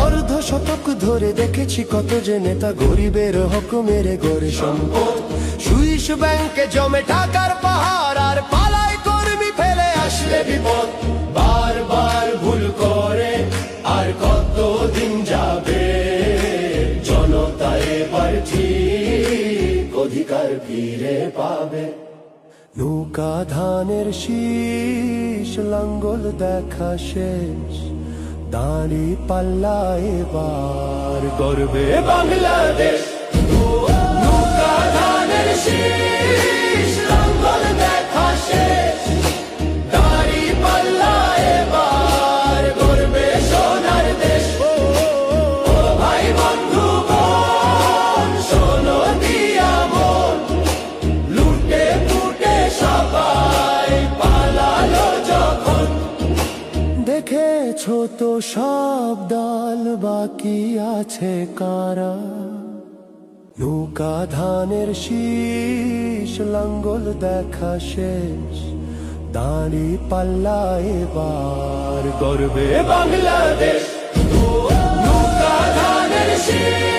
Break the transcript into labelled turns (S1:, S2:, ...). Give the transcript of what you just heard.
S1: অর্ধ শতক ধরে দেখেছি কত যে নেতা গরিবের হক মেরে গড়ে সম্পদ। সুইস ব্যাংকে জমে টাকার পাহাড়, আর পালায় কর্মী ফেলে আসলে বিপদ। বারবার ভুল করে আর কত দিন যাবে, জনতা এবার ঠিক অধিকার ফিরে পাবে। নৌকা ধানের শীষ, লাঙ্গল দেখা শেষ, দাঁড়ি পাল্লা এবার গর্বে বাংলাদেশ। নৌকা ধানের শীষ, লাঙ্গল দেখা শেষ, দাঁড়ি পাল্লা এবার গর্বে সোনার দেশ। ও ভাই বন্ধু বোন, শোনো দিয়া মন, লুটে ফুটে সবাই পালালো যখন। দেখেছো তো সব দল, বাকি আছে কারা? নৌকা ধানের শীষ, লাঙ্গল দেখা শেষ, দাঁড়ি পাল্লা এবার গর্বে বাংলাদেশ। নৌকা ধানের শীষ।